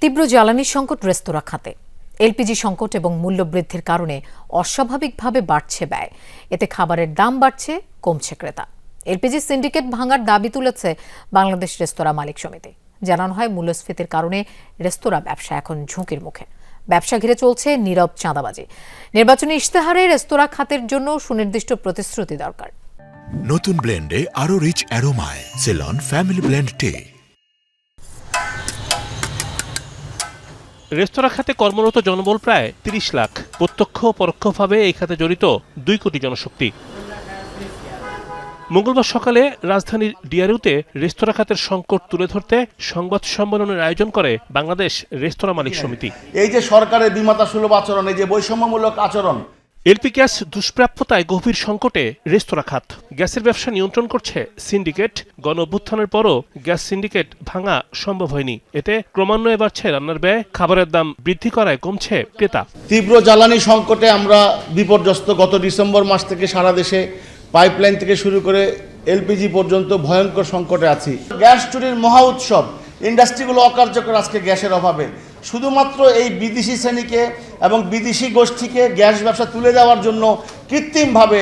তীব্র জ্বালানি সংকট রেস্তোরাঁ খাতে। এলপিজি সংকট এবং মূল্যবৃদ্ধির কারণে অস্বাভাবিকভাবে বাড়ছে ব্যয়। এতে খাবারের দাম বাড়ছে, কমছে ক্রেতা। এলপিজি সিন্ডিকেট ভাঙার দাবি তুলেছে বাংলাদেশ রেস্তোরাঁ মালিক সমিতি। জানানো হয়, মূল্যস্ফীতির কারণে রেস্তোরাঁ ব্যবসা এখন ঝুঁকির মুখে। ব্যবসা ঘিরে চলছে নীরব চাঁদাবাজি। নির্বাচনী ইশতেহারে রেস্তোরাঁ খাতের জন্য সুনির্দিষ্ট প্রতিশ্রুতি দরকার। নতুন ব্লেন্ডে আরো রিচ অ্যারোমায় সেলন ফ্যামিলি ব্লেন্ড টে। রেস্তোরাঁ খাতে কর্মরত জনবল প্রায় ৩০ লাখ। প্রত্যক্ষ ও পরোক্ষভাবে এই খাতে জড়িত ২ কোটি জনশক্তি। মঙ্গলবার সকালে রাজধানীর ডিআরইউতে রেস্তোরাঁ খাতের সংকট তুলে ধরতে সংবাদ সম্মেলনের আয়োজন করে বাংলাদেশ রেস্তোরাঁ মালিক সমিতি। এই যে সরকারের বিমাতা সুলভ আচরণ, এই যে বৈষম্যমূলক আচরণ, এলপি গ্যাস দুষ্প্রাপ্যতায় গভীর সংকটে রেস্তোরাঁ খাত। গ্যাসের ব্যবসা নিয়ন্ত্রণ করছে সিন্ডিকেট। গণ অভ্যুত্থানের পরও গ্যাস সিন্ডিকেট ভাঙা সম্ভব হয়নি। এতে ক্রমান্বয়ে বাড়ছে রান্নার ব্যয়, খাবারের দাম বৃদ্ধি করায় কমছে ক্রেতা। তীব্র জ্বালানি সংকটে আমরা বিপর্যস্ত। গত ডিসেম্বর মাস থেকে সারা দেশে পাইপলাইন থেকে শুরু করে এলপিজি পর্যন্ত ভয়ঙ্কর সংকটে আছি। গ্যাস চুরির মহা উৎসব। ইন্ডাস্ট্রিগুলো অকার্যকর আজকে গ্যাসের অভাবে। শুধুমাত্র এই বিদেশি শ্রেণীকে এবং বিদেশি গোষ্ঠীকে গ্যাস ব্যবসা তুলে দেওয়ার জন্য কৃত্রিমভাবে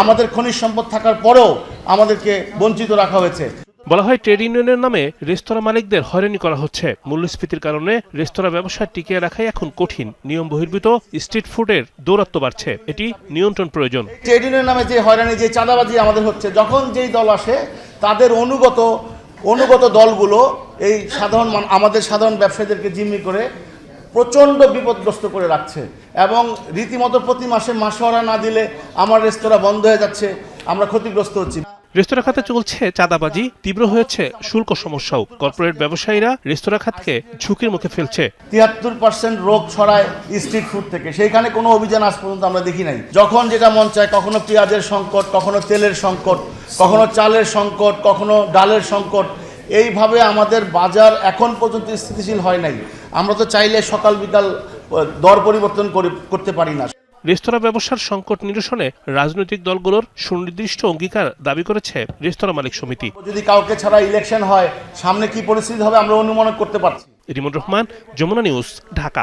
আমাদের খনিজ সম্পদ থাকার পরেও আমাদেরকে বঞ্চিত রাখা হয়েছে। বলা হয়, ট্রেড ইউনিয়নের নামে রেস্তোরাঁ মালিকদের হয়রানি করা হচ্ছে। মূল্যস্ফীতির কারণে রেস্তোরাঁ ব্যবসা টিকিয়ে রাখাই এখন কঠিন। নিয়ম বহির্ভূত স্ট্রিট ফুডের দৌরাত্ম্য বাড়ছে। এটি নিয়ন্ত্রণ প্রয়োজন। ট্রেড ইউনিয়নের নামে যে হয়রানি, যে চাঁদাবাজি আমাদের হচ্ছে, যখন যেই দল আসে তাদের অনুগত দলগুলো এই আমাদের সাধারণ ব্যবসায়ীদেরকে জিম্মি করে প্রচণ্ড বিপদগ্রস্ত করে রাখছে এবং রীতিমতো প্রতি মাসে মাসোয়ারা না দিলে আমার রেস্তোরাঁ বন্ধ হয়ে যাচ্ছে, আমরা ক্ষতিগ্রস্ত হচ্ছি। রেস্তোরাঁ খাতে চলছে চাঁদাবাজি, তীব্র হয়েছে শুল্ক সমস্যাও। কর্পোরেট ব্যবসায়ীরা রেস্তোরাঁ খাতকে ঝুঁকির মুখে ফেলছে। ৭৩% রোগ ছড়ায় স্ট্রিট ফুড থেকে। সেইখানে কোনো অভিযান আজ পর্যন্ত আমরা দেখি নাই। যখন যেটা মন চায়, কখনো পেঁয়াজের সংকট, কখনো তেলের সংকট, কখনো চালের সংকট, কখনো ডালের সংকট। এইভাবে আমাদের বাজার এখন পর্যন্ত স্থিতিশীল হয় নাই। আমরা তো চাইলে সকাল বিকাল দর পরিবর্তন করতে পারি না। রেস্তোরাঁ ব্যবসার সংকট নিরসনে রাজনৈতিক দলগুলোর সুনির্দিষ্ট অঙ্গীকার দাবি করেছে রেস্তোরাঁ মালিক সমিতি। যদি কাউকে ছাড়া ইলেকশন হয়, সামনে কি পরিস্থিতি হবে আমরা অনুমান করতে পারছি। রিমন রহমান, যমুনা নিউজ, ঢাকা।